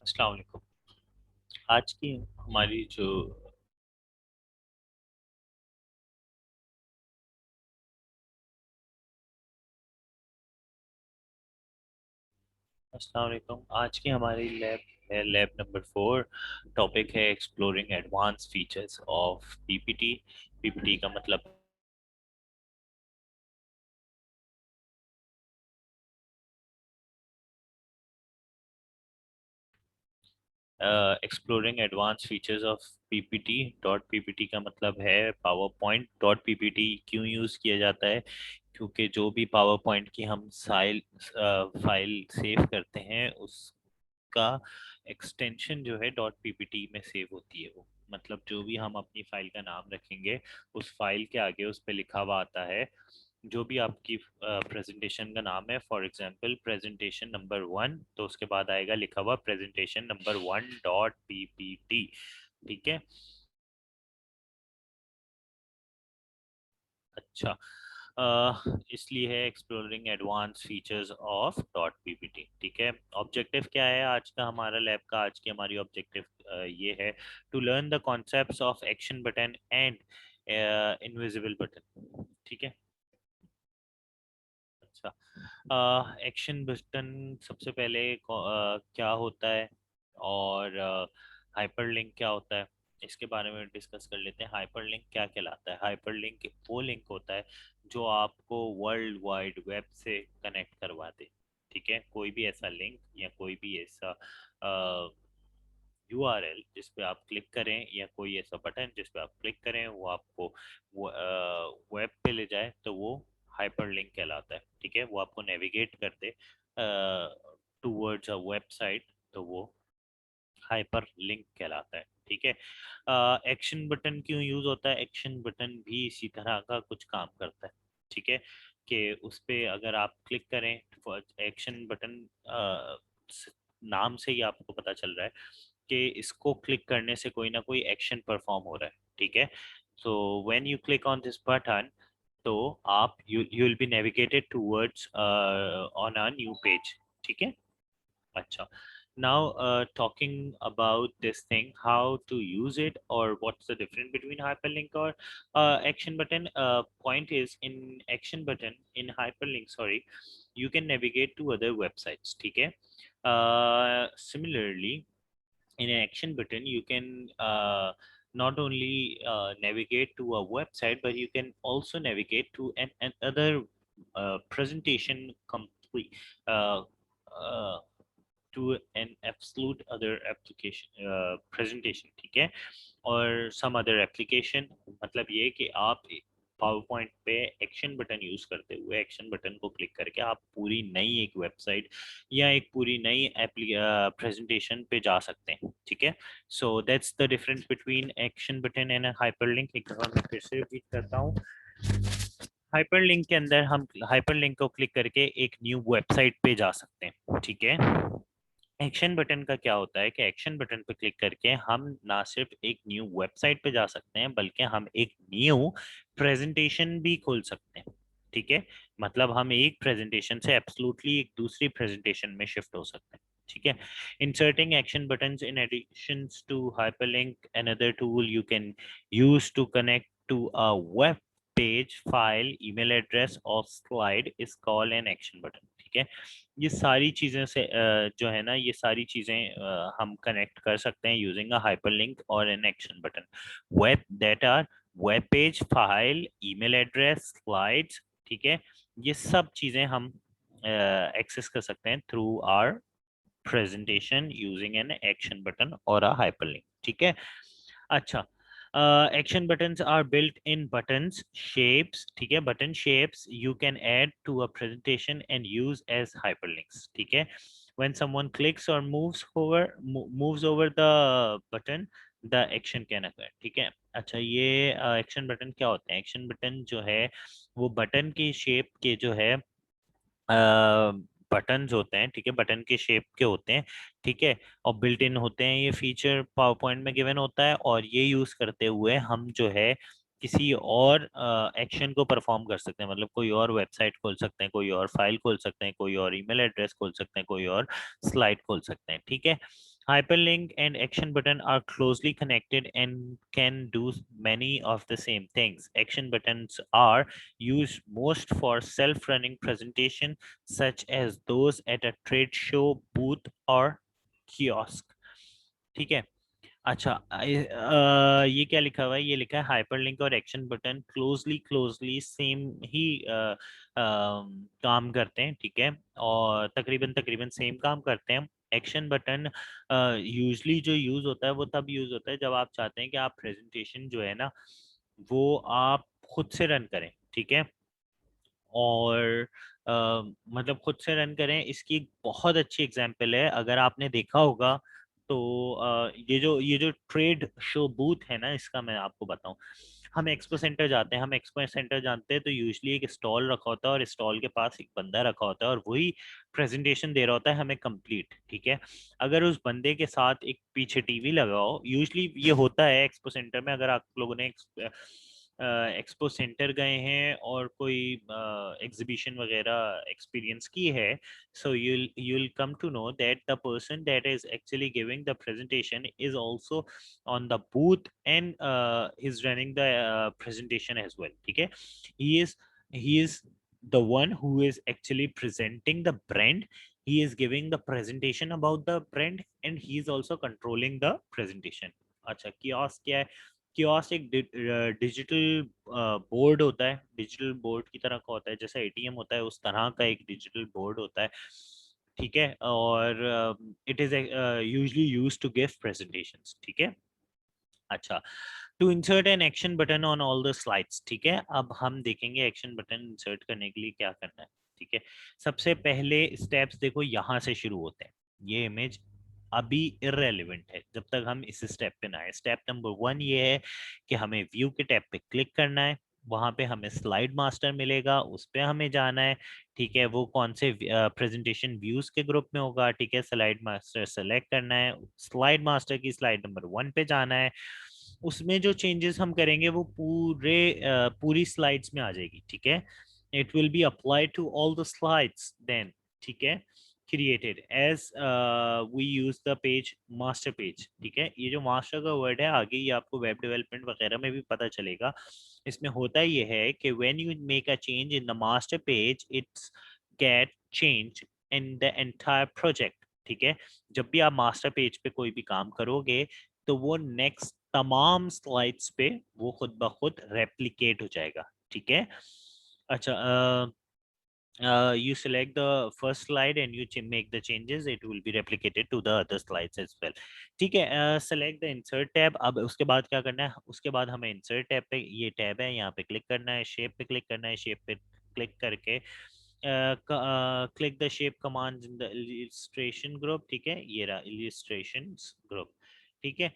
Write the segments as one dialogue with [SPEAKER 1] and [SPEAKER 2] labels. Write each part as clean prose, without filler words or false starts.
[SPEAKER 1] अस्सलाम वालेकुम। आज की हमारी जो अस्सलाम वालेकुम। आज की हमारी लैब है लैब नंबर 4। टॉपिक है exploring advance features of PPT. PPT का मतलब exploring advance features of PPT. Dot PPT का मतलब है पावर पॉइंट। डॉट पीपीटी क्यों यूज़ किया जाता है? क्योंकि जो भी पावर पॉइंट की हम फाइल सेव करते हैं उसका एक्सटेंशन जो है डॉट पीपीटी में सेव होती है। वो मतलब जो भी हम अपनी फाइल का नाम रखेंगे उस फाइल के आगे उस पर लिखा हुआ आता है जो भी आपकी प्रेजेंटेशन का नाम है। फॉर एग्जांपल प्रेजेंटेशन नंबर 1, तो उसके बाद आएगा लिखा हुआ प्रेजेंटेशन नंबर 1 डॉट पीपीटी। ठीक है। अच्छा। इसलिए है exploring advance features of dot PPT. ठीक है। ऑब्जेक्टिव क्या है आज का हमारा लैब का? आज की हमारी ऑब्जेक्टिव ये है to learn the concepts of action button and invisible button. ठीक है। अच्छा। एक्शन बटन सबसे पहले क्या होता है और हाइपरलिंक क्या होता है इसके बारे में डिस्कस कर लेते हैं। हाइपरलिंक क्या कहलाता है? हाइपरलिंक वो लिंक होता है जो आपको वर्ल्ड वाइड वेब से कनेक्ट करवा दे। ठीक है। कोई भी ऐसा लिंक या कोई भी ऐसा यूआरएल जिस पे आप क्लिक करें या कोई ऐसा बटन जिस पे आप क्लिक करें वो आपको वेब पे ले जाए तो वो हाइपरलिंक कहलाता है। ठीक है। वो आपको नेविगेट कर दे टूवर्ड्स अ वेबसाइट, तो वो हाइपर लिंक कहलाता है। ठीक है। एक्शन बटन क्यों यूज होता है? एक्शन बटन भी इसी तरह का कुछ काम करता है। ठीक है। कि उस पे अगर आप क्लिक करें, एक्शन बटन नाम से ही आपको पता चल रहा है कि इसको क्लिक करने से कोई ना कोई एक्शन परफॉर्म हो रहा है। ठीक है। So when you click on this button, तो आप you will be navigated towards on a new page. ठीक है। अच्छा. Now, talking about this thing, how to use it or what's the difference between hyperlink or action button? Point is in action button in hyperlink, sorry, you can navigate to other websites. ठीक है. Similarly, in an action button, you can not only navigate to a website, but you can also navigate to another presentation complete. Uh, uh, to an absolute other application presentation। ठीक है। और some other application, मतलब ये कि आप power point पे action button use करते हुए एक्शन बटन को क्लिक करके आप पूरी नई एक वेबसाइट या एक पूरी नई प्रेजेंटेशन पे जा सकते हैं। ठीक है। So that's the difference between action button and hyperlink. एक दफा मैं फिर से रिपीट करता हूँ। हाइपरलिंक के अंदर हम हाइपरलिंक को क्लिक करके एक न्यू वेबसाइट पे जा सकते हैं। ठीक है। एक्शन बटन का क्या होता है कि एक्शन बटन पर क्लिक करके हम ना सिर्फ एक न्यू वेबसाइट पे जा सकते हैं बल्कि हम एक न्यू प्रेजेंटेशन भी खोल सकते हैं। ठीक है। मतलब हम एक प्रेजेंटेशन से एब्सोल्युटली एक दूसरी प्रेजेंटेशन में शिफ्ट हो सकते हैं। ठीक है। Inserting action buttons in addition to hyperlink, another tool you can use to connect to a web page, file, email address or slide is called an action button। ठीक है। ये सारी चीजें से जो है ना ये सारी चीजें हम कनेक्ट कर सकते हैं यूजिंग अ हाइपरलिंक और an action button. Web that are web page, file, email address, slides. ठीक है। ये सब चीजें हम एक्सेस कर सकते हैं through our presentation using an action button और अ हाइपरलिंक। ठीक है। अच्छा। Action buttons are built in buttons shapes। ठीक है। button shapes you can add to a presentation and use as hyperlinks। ठीक है। when someone clicks or moves over the button, the action can occur। ठीक है। अच्छा, ये action button क्या होते हैं? एक्शन बटन जो है वो बटन की शेप के जो है बटन्स होते हैं। ठीक है। बटन के शेप के होते हैं। ठीक है। और बिल्ट इन होते हैं। ये फीचर पावर पॉइंट में गिवन होता है और ये यूज करते हुए हम जो है किसी और एक्शन को परफॉर्म कर सकते हैं। मतलब कोई और वेबसाइट खोल सकते हैं, कोई और फाइल खोल सकते हैं, कोई और ईमेल एड्रेस खोल सकते हैं, कोई और स्लाइड खोल सकते हैं। ठीक है। Hyperlink and action button are closely connected and can do many of the same things. Action buttons are used most for self-running presentation, such as those at a trade show booth or kiosk. ठीक है। अच्छा ये क्या लिखा हुआ है, ये लिखा है हाइपरलिंक और एक्शन बटन क्लोजली सेम ही काम करते हैं, ठीक है, और तकरीबन तकरीबन सेम काम करते हैं। एक्शन बटन यूजली जो यूज होता है वो तब यूज होता है जब आप चाहते हैं कि आप प्रेजेंटेशन जो है ना वो आप खुद से रन करें, ठीक है, और मतलब खुद से रन करें। इसकी एक बहुत अच्छी एग्जांपल है, अगर आपने देखा होगा तो ये जो ट्रेड शो बूथ है ना, इसका मैं आपको बताऊं। हम एक्सपो सेंटर जाते हैं, हम एक्सपो सेंटर जानते हैं तो यूजली एक स्टॉल रखा होता है और स्टॉल के पास एक बंदा रखा होता है और वही प्रेजेंटेशन दे रहा होता है हमें कंप्लीट, ठीक है। अगर उस बंदे के साथ एक पीछे टीवी लगा हो, यूजली ये होता है एक्सपो सेंटर में, अगर आप लोगों ने एक्सपो सेंटर गए हैं और कोई एग्जीबिशन वगैरह एक्सपीरियंस की है, so you'll come to know that the person that is actually giving the presentation is also on the booth and is running the presentation as well, ठीक है। He is the one who is actually presenting the brand, he is giving the presentation about the brand and he is also controlling the presentation। अच्छा, kiosk क्या है? Kiosk एक digital board होता है, digital board की तरह का होता है, जैसा एटीएम होता है उस तरह का एक डिजिटल बोर्ड होता है, ठीक है, और it is usually use to give presentations, ठीक है। अच्छा, to insert an action button on all the slides, ठीक है, अब हम देखेंगे एक्शन बटन इंसर्ट करने के लिए क्या करना है, ठीक है। सबसे पहले स्टेप्स देखो यहाँ से शुरू होते हैं। ये इमेज अभी इररेलेवेंट है जब तक हम इस स्टेप पे ना आए। स्टेप नंबर 1 ये है कि हमें व्यू के टैब पे क्लिक करना है, वहां पे हमें स्लाइड मास्टर मिलेगा, उस पे हमें जाना है, ठीक है। वो कौन से प्रेजेंटेशन व्यूज के ग्रुप में होगा, ठीक है, स्लाइड मास्टर सेलेक्ट करना है, स्लाइड मास्टर की स्लाइड नंबर 1 पे जाना है। उसमें जो चेंजेस हम करेंगे वो पूरी स्लाइड्स में आ जाएगी, ठीक है। It will be applied to all the slides then, ठीक है, created as we use the page master page, ठीक है। ये जो मास्टर का वर्ड है आगे ये आपको वेब डेवलपमेंट वगैरह में भी पता चलेगा। इसमें होता ये है कि when you make a change in the master page it's get change in the entire project, ठीक है। जब भी आप मास्टर पेज पे कोई भी काम करोगे तो वो नेक्स्ट तमाम स्लाइड्स पे वो खुद ब खुद रेप्लिकेट हो जाएगा, ठीक है। अच्छा, you select the first slide and you make the changes, it will be replicated to the other slides as well, ठीक है। select the insert tab। अब उसके बाद क्या करना है, उसके बाद हमें insert tab पे, ये टैब है यहाँ पे क्लिक करना है, शेप पे क्लिक करना है, शेप पे क्लिक करके click the shape commands in the illustration group, ठीक है, ये रहा illustrations group, ठीक है।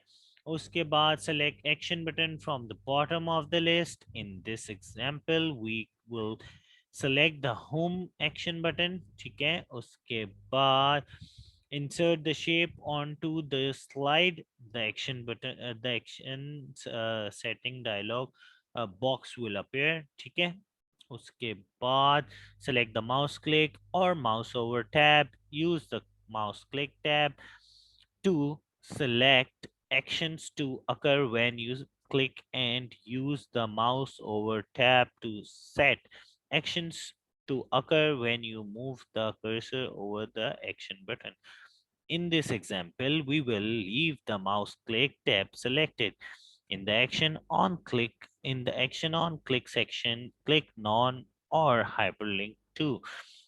[SPEAKER 1] उसके बाद select action button from the bottom of the list। In this example we will select the home action button, ठीक है। उसके बाद insert the shape onto the slide, the action button the action setting dialog box will appear, ठीक है। उसके बाद select the mouse click or mouse over tab, use the mouse click tab to select actions to occur when you click and use the mouse over tab to set actions to occur when you move the cursor over the action button। In this example, we will leave the mouse click tab selected. In the action on click section, click none or hyperlink to।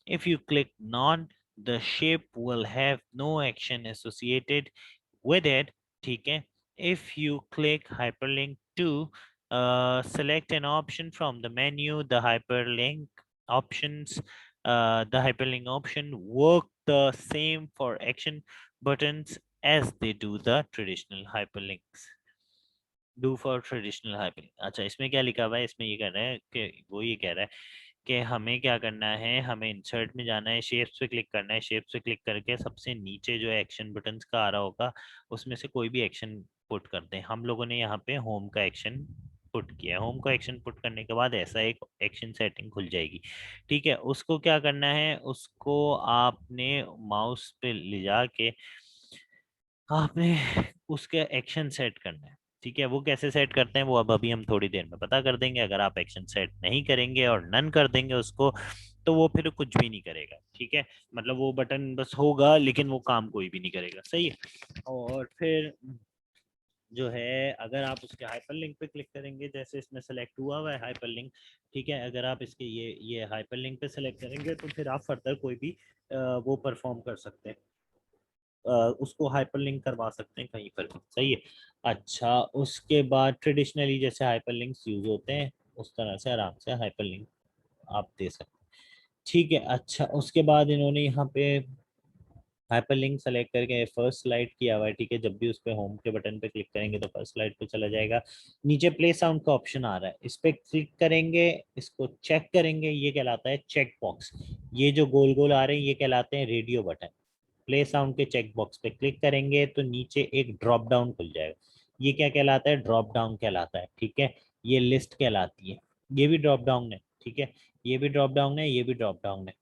[SPEAKER 1] If you click none, the shape will have no action associated with it, ठीक है। If you click hyperlink to, select an option from the menu, options, the hyperlink option work the same for action buttons as they do the traditional hyperlinks। Do for traditional hyperlink. अच्छा, इसमें क्या लिखा हुआ है, इसमें ये कह रहा है कि वो ये कह रहा है कि हमें क्या करना है, हमें इंसर्ट में जाना है, शेप्स पे क्लिक करना है, शेप्स पे क्लिक करके सबसे नीचे जो एक्शन बटन्स का आ रहा होगा उसमें से कोई भी एक्शन पुट करते हैं। हम लोगों ने यहाँ पे होम का एक्शन पुट किया। होम का एक्शन पुट करने के बाद ऐसा एक एक्शन सेटिंग खुल जाएगी, ठीक है। उसको क्या करना है, उसको आपने माउस पे ले जाके आपने उसके एक्शन सेट करना है। ठीक है, वो कैसे सेट करते हैं वो अब अभी हम थोड़ी देर में पता कर देंगे। अगर आप एक्शन सेट नहीं करेंगे और नन कर देंगे उसको, तो वो फिर कुछ भी नहीं करेगा। ठीक है, मतलब वो बटन बस होगा लेकिन वो काम कोई भी नहीं करेगा। सही है। और फिर जो है, अगर आप उसके हाइपर लिंक पे क्लिक करेंगे, जैसे इसमें सेलेक्ट हुआ है हाइपर लिंक। ठीक है, अगर आप इसके ये हाइपर लिंक पे सेलेक्ट करेंगे तो फिर आप फर्दर कोई भी वो परफॉर्म कर सकते हैं, उसको हाइपरलिंक करवा सकते हैं कहीं पर भी। सही है। अच्छा, उसके बाद ट्रेडिशनली जैसे हाइपरलिंक्स यूज होते हैं उस तरह से आराम से हाइपरलिंक आप दे सकते हैं। ठीक है। अच्छा, उसके बाद इन्होंने यहाँ पे हाइपरलिंक सेलेक्ट करके फर्स्ट स्लाइड किया हुआ है। ठीक है, जब भी उस पे होम के बटन पे क्लिक करेंगे तो फर्स्ट स्लाइड पे चला जाएगा। नीचे प्ले साउंड का ऑप्शन आ रहा है, इस पे क्लिक करेंगे, इसको चेक करेंगे, ये कहलाता है चेक बॉक्स। ये जो गोल गोल आ रहे हैं ये कहलाते हैं रेडियो बटन। प्ले साउंड के चेक बॉक्स पे क्लिक करेंगे तो नीचे एक ड्रॉप डाउन खुल जाएगा। ये क्या कहलाता है? ड्रॉप डाउन कहलाता है। ठीक है, ये लिस्ट कहलाती है। ये भी ड्रॉप डाउन है। ठीक है, ये भी ड्रॉप डाउन है, ये भी ड्रॉप डाउन है।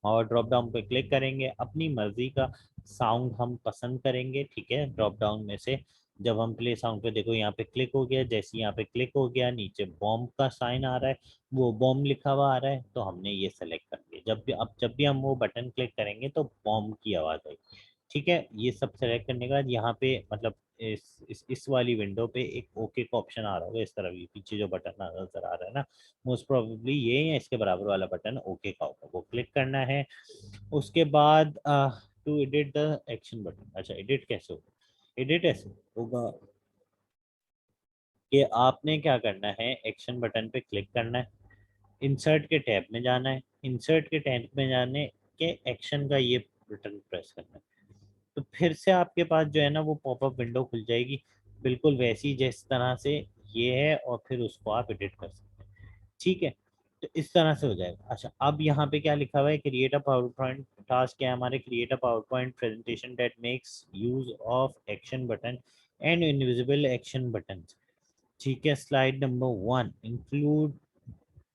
[SPEAKER 1] और ड्रॉप डाउन पे क्लिक करेंगे, अपनी मर्जी का साउंड हम पसंद करेंगे। ठीक है, ड्रॉप डाउन में से जब हम प्ले साउंड पे, देखो यहाँ पे क्लिक हो गया, जैसे यहाँ पे क्लिक हो गया नीचे बॉम्ब का साइन आ रहा है, वो बॉम्ब लिखा हुआ आ रहा है, तो हमने ये सेलेक्ट कर लिया। जब भी हम वो बटन क्लिक करेंगे तो बॉम्ब की आवाज आएगी। ठीक है, ये सब सेलेक्ट करने के बाद यहाँ पे मतलब इस वाली विंडो पे एक ओके का ऑप्शन आ रहा होगा इस तरह। भी पीछे जो बटन नजर आ रहा है ना, मोस्ट प्रोबेबली ये या इसके बराबर वाला बटन ओके का होगा, वो क्लिक करना है। उसके बाद to edit the action button. अच्छा, एडिट कैसे होगा? एडिट ऐसे होगा कि आपने क्या करना है, एक्शन बटन पे क्लिक करना है, इंसर्ट के टैब में जाना है, इंसर्ट के टैब में जाने के एक्शन का ये बटन प्रेस करना है। तो फिर से आपके पास जो है ना वो पॉपअप विंडो खुल जाएगी, बिल्कुल वैसी जिस तरह से ये है, और फिर उसको आप एडिट कर सकते हैं। ठीक है, तो इस तरह से हो जाएगा। अच्छा, अब यहाँ पे क्या लिखा हुआ है? Create a PowerPoint task क्या है हमारे? Create a PowerPoint presentation that makes use of action button and invisible action button. ठीक है, slide number 1, include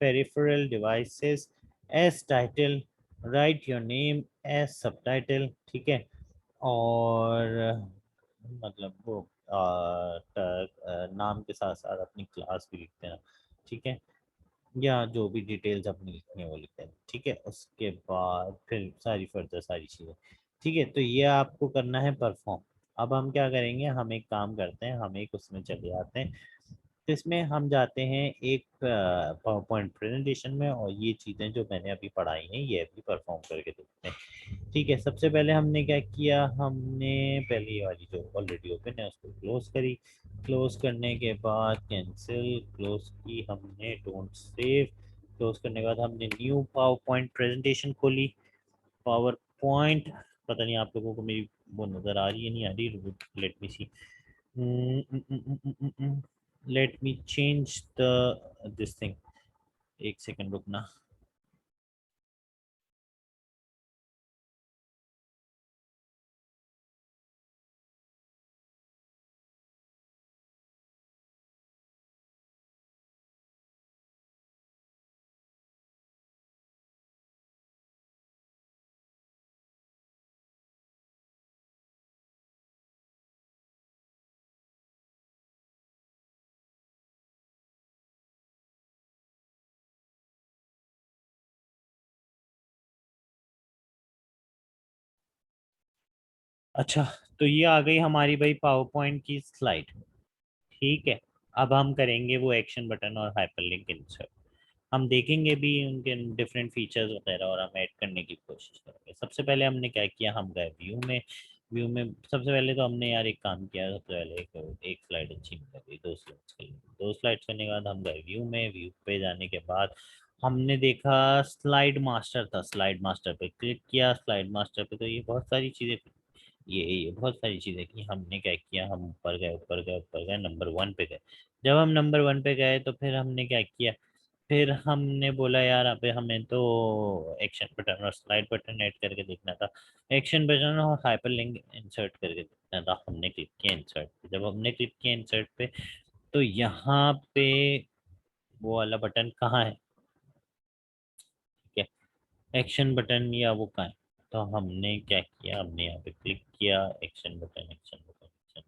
[SPEAKER 1] peripheral devices as title, write your name as subtitle. ठीक है, और मतलब वो नाम के साथ साथ अपनी क्लास भी लिखते हैं। ठीक है, या जो भी डिटेल्स अपनी लिखनी है वो लिखते हैं। ठीक है, उसके बाद फिर सारी फर्दर सारी चीज़ें। ठीक है, तो ये आपको करना है परफॉर्म। अब हम क्या करेंगे, हम एक काम करते हैं, हम एक उसमें चले जाते हैं। तो इसमें हम जाते हैं एक पावर पॉइंट प्रेजेंटेशन में, और ये चीज़ें जो मैंने अभी पढ़ाई हैं ये अभी परफॉर्म करके देखते हैं। ठीक है, सबसे पहले हमने क्या किया, हमने पहले ये वाली जो ऑलरेडी ओपन है उसको क्लोज करी। क्लोज करने के बाद कैंसिल, क्लोज की हमने, डोंट सेव। क्लोज करने के बाद हमने न्यू पावर पॉइंट प्रेजेंटेशन खोली। पावर पॉइंट, पता नहीं आप लोगों को मेरी वो नज़र आ रही है नहीं आ रही, let me see. Let me change the this thing, एक सेकंड रुकना। अच्छा, तो ये आ गई हमारी भाई पावर पॉइंट की स्लाइड। ठीक है, अब हम करेंगे वो एक्शन बटन और हाइपरलिंक इंसर्ट। हम देखेंगे भी उनके डिफरेंट फीचर्स वगैरह, और हम ऐड करने की कोशिश करेंगे। सबसे पहले हमने क्या किया, हम गए व्यू में। व्यू में सबसे पहले तो हमने यार एक काम किया, सबसे पहले एक स्लाइड अच्छी नहीं लगी, दो स्लाइड्स कर ली। दो स्लाइड्स करने के बाद हम गए व्यू में। व्यू पे जाने के बाद हमने देखा स्लाइड मास्टर था, स्लाइड मास्टर पे क्लिक किया। स्लाइड मास्टर पे तो ये बहुत सारी चीज़ें, ये बहुत सारी चीज़ें की। हमने क्या किया, हम ऊपर गए ऊपर गए ऊपर गए, नंबर 1 पे गए। जब हम नंबर 1 पे गए तो फिर हमने क्या किया, फिर हमने बोला यार अबे हमें तो एक्शन बटन और स्लाइड बटन ऐड करके देखना था। एक्शन बटन और हाइपर लिंक इंसर्ट करके देखना था। हमने क्लिक किया इंसर्ट पे। जब हमने क्लिक किया इंसर्ट पे, तो यहाँ पे वो वाला बटन कहाँ है? ठीक है, एक्शन बटन या वो कहाँ है? तो हमने क्या किया, हमने यहाँ पे क्लिक किया, action button, action button, action,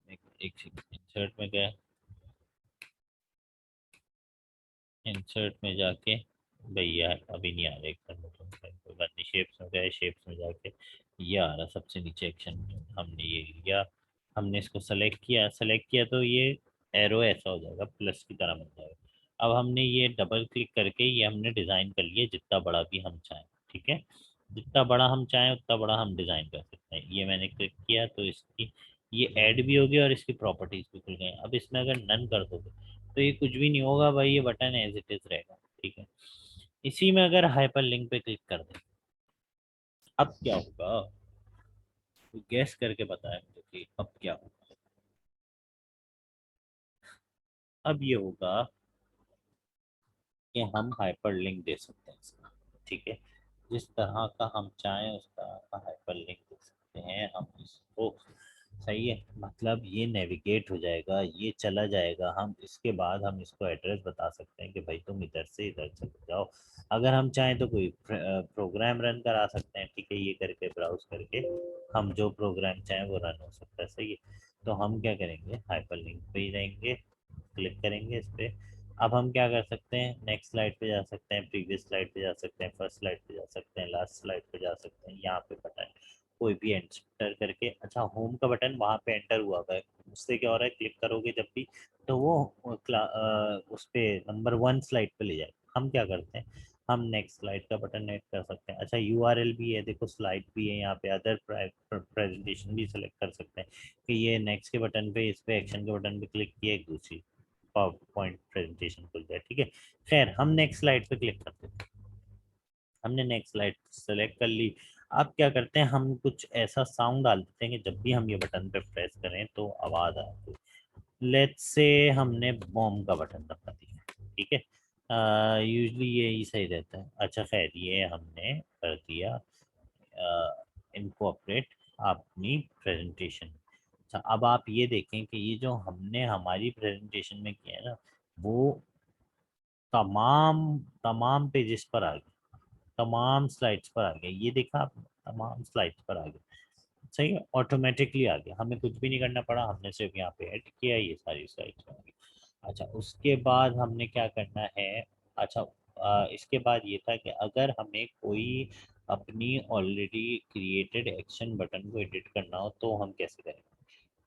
[SPEAKER 1] एक इंसर्ट में गए, इंसर्ट में जाके भैया अभी नहीं आ रहा एक्शन बटन, कोई बात नहीं, शेप्स में गए, शेप्स में जाके ये आ रहा सबसे नीचे एक्शन, हमने ये लिया, हमने इसको सेलेक्ट किया, सेलेक्ट किया तो ये एरो ऐसा हो जाएगा, प्लस की तरह बन जाएगा। अब हमने ये डबल क्लिक करके ये हमने डिज़ाइन कर लिया जितना बड़ा भी हम चाहें, ठीक है, जितना बड़ा हम चाहें उतना बड़ा हम डिज़ाइन कर सकते हैं। ये मैंने क्लिक किया तो इसकी ये ऐड भी होगी और इसकी प्रॉपर्टीज भी खुल गई। अब इसमें अगर नन कर दोगे तो ये कुछ भी नहीं होगा भाई, ये बटन एज इट इज रहेगा, ठीक है। इसी में अगर हाइपर लिंक पे क्लिक कर दे, अब क्या होगा, तो गैस करके बताया मुझे कि अब क्या होगा। अब ये होगा कि हम हाइपर लिंक दे सकते हैं इसका, ठीक है, जिस तरह का हम चाहें उस तरह का हाइपर लिंक दे सकते हैं हम इसको, सही है, मतलब ये नेविगेट हो जाएगा, ये चला जाएगा, हम इसके बाद हम इसको एड्रेस बता सकते हैं कि भाई तुम इधर से इधर चले जाओ। अगर हम चाहें तो कोई प्रोग्राम रन करा सकते हैं, ठीक है, ये करके ब्राउज करके हम जो प्रोग्राम चाहें वो रन हो सकता है, सही है। तो हम क्या करेंगे, हाइपर लिंक पे ही रहेंगे, क्लिक करेंगे इस पे। अब हम क्या कर सकते हैं, नेक्स्ट स्लाइड पे जा सकते हैं, प्रीवियस स्लाइड पे जा सकते हैं, फर्स्ट स्लाइड पे जा सकते हैं, लास्ट स्लाइड पे जा सकते हैं, यहाँ पे बटन कोई भी एंटर करके, अच्छा होम का बटन वहाँ पे एंटर हुआ है, उससे क्या हो रहा है, क्लिक करोगे जब भी तो वो उस पे नंबर 1 स्लाइड पे ले जाए। हम क्या करते हैं, हम नेक्स्ट स्लाइड का बटन ऐड कर सकते हैं, अच्छा यूआरएल भी है, देखो स्लाइड भी है यहाँ पे, अदर प्रेजेंटेशन भी सेलेक्ट कर सकते हैं कि ये नेक्स्ट के बटन पे, इस पे एक्शन के बटन पे क्लिक किया, एक दूसरी पावर पॉइंट प्रेजेंटेशन खुल जाए, ठीक है। खैर हम नेक्स्ट स्लाइड पे क्लिक करते हैं, हमने नेक्स्ट स्लाइड सेलेक्ट कर ली। अब क्या करते हैं, हम कुछ ऐसा साउंड डाल देते हैं कि जब भी हम ये बटन पे प्रेस करें तो आवाज आए। लेट्स से हमने बॉम्ब का बटन दबा दिया, ठीक है, यूजली यही सही रहता है। अच्छा खैर ये हमने कर दिया इनकॉर्पोरेट अपनी प्रेजेंटेशन। अच्छा अब आप ये देखें कि ये जो हमने हमारी प्रेजेंटेशन में किया है ना, वो तमाम तमाम पेजेस पर आ गया, तमाम स्लाइड्स पर आ गया, ये देखा आपने, तमाम स्लाइड्स पर आ गया, सही है, ऑटोमेटिकली आ गया, हमें कुछ भी नहीं करना पड़ा, हमने सिर्फ यहाँ पे ऐड किया, ये सारी स्लाइड्स में आ गई। अच्छा उसके बाद हमने क्या करना है, अच्छा इसके बाद ये था कि अगर हमें कोई अपनी ऑलरेडी क्रिएटेड एक्शन बटन को एडिट करना हो तो हम कैसे करें,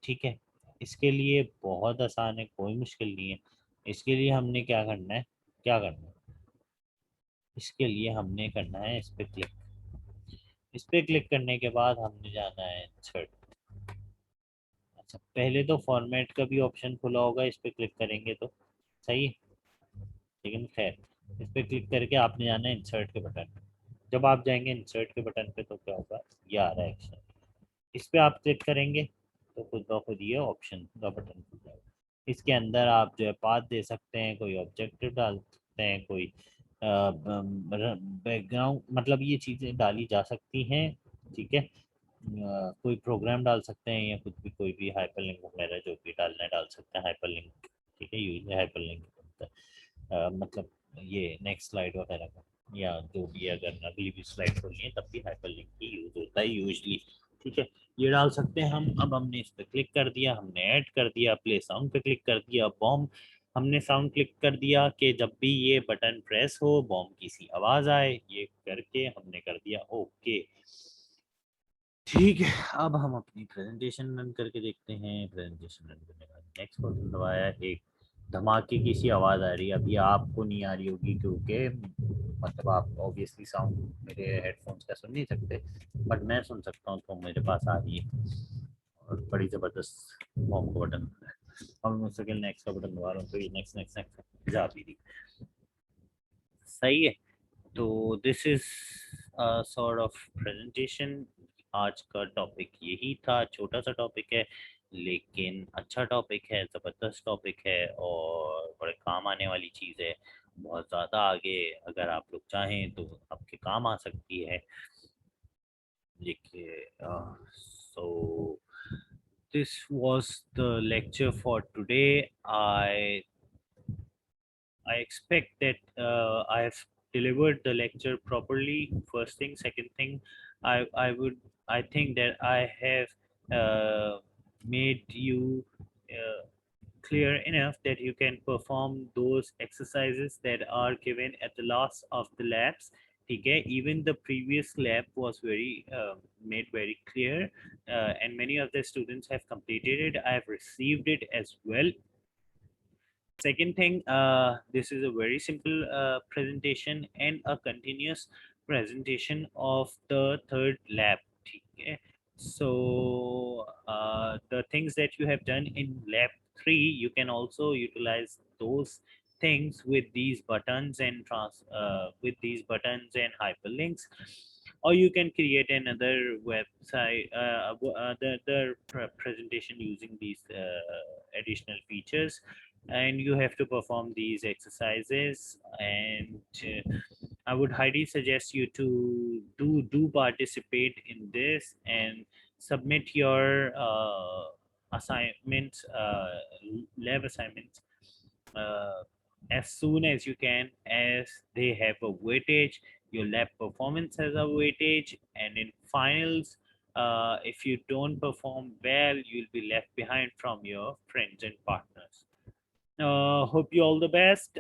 [SPEAKER 1] ठीक है। इसके लिए बहुत आसान है, कोई मुश्किल नहीं है। इसके लिए हमने क्या करना है, क्या करना है, इसके लिए हमने करना है इस पे क्लिक, इस पे क्लिक करने के बाद हमने जाना है इंसर्ट। अच्छा पहले तो फॉर्मेट का भी ऑप्शन खुला होगा इस पे क्लिक करेंगे तो, सही है, लेकिन खैर इस पे क्लिक करके आपने जाना है इंसर्ट के बटन पे। जब आप जाएंगे इंसर्ट के बटन पे तो क्या होगा, ये आ रहा है एक्शन, इस पे आप क्लिक करेंगे तो खुद ब खुद ये ऑप्शन का बटन खुल जाएगा। इसके अंदर आप जो है पाथ दे सकते हैं, कोई ऑब्जेक्टिव डाल सकते हैं, कोई बैकग्राउंड, मतलब ये चीज़ें डाली जा सकती हैं, ठीक है। कोई प्रोग्राम डाल सकते हैं या कुछ भी, कोई भी हाइपरलिंक वगैरह जो भी डालना है डाल सकते हैं, हाइपरलिंक, ठीक है, यूज हाइपरलिंक मतलब ये नेक्स्ट स्लाइड वगैरह का, या जो भी अगर अगली भी स्लाइड खोलनी है तब भी हाइपरलिंक ही यूज होता है यूजली, ठीक है। ये डाल सकते हैं हम। अब हमने इस पर क्लिक कर दिया, हमने ऐड कर दिया, प्ले साउंड पे क्लिक कर दिया, बॉम्ब, हमने साउंड क्लिक कर दिया कि जब भी ये बटन प्रेस हो बॉम्ब की सी आवाज आए, ये करके हमने कर दिया ओके, ठीक है। अब हम अपनी प्रेजेंटेशन रन करके देखते हैं, प्रेजेंटेशन रन करने के बाद नेक्स्ट बटन दबाया, एक धमाके की सी आवाज़ आ रही है, अभी आपको नहीं आ रही होगी क्योंकि मतलब आप ऑब्वियसली साउंड मेरे हेडफोन्स का सुन नहीं सकते, बट मैं सुन सकता हूँ तो मेरे पास आ रही है, और बड़ी ज़बरदस्त होम का बटन है। अब मैं सेकेंड नेक्स्ट का बटन दबा रहा हूँ तो ये नेक्स्ट नेक्स्ट नेक्स्ट जा भी रही, सही है। तो this is sort of presentation. आज का टॉपिक यही था, छोटा सा टॉपिक है लेकिन अच्छा टॉपिक है, ज़बरदस्त टॉपिक है और बड़े काम आने वाली चीज़ है। बहुत ज़्यादा आगे अगर आप लोग चाहें तो आपके काम आ सकती है। देखिए सो this was the lecture for today. I expect that I have delivered the lecture properly. First thing. Second thing, I think that I have made you clear enough that you can perform those exercises that are given at the last of the labs. Okay, even the previous lab was very made very clear, and many of the students have completed it. I have received it as well. Second thing, this is a very simple presentation and a continuous presentation of the third lab. Okay. So the things that you have done in lab 3, you can also utilize those things with these buttons and with these buttons and hyperlinks, or you can create another website, the presentation using these additional features, and you have to perform these exercises. And I would highly suggest you to do participate in this and submit your assignments, lab assignments, uh, as soon as you can, as they have a weightage. Your lab performance has a weightage, and in finals, if you don't perform well, you'll be left behind from your friends and partners. Hope you all the best.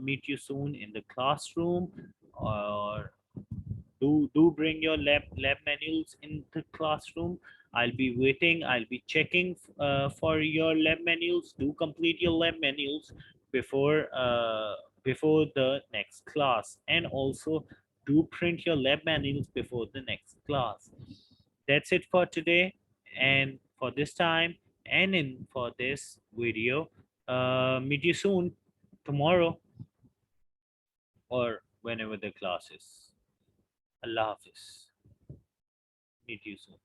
[SPEAKER 1] Meet you soon in the classroom, or do bring your lab manuals in the classroom. I'll be waiting. I'll be checking for your lab manuals. Do complete your lab manuals before before the next class, and also do print your lab manuals before the next class. That's it for today, and for this time, and in for this video. Meet you soon, tomorrow, or whenever the class is. Allah Hafiz. Meet you soon.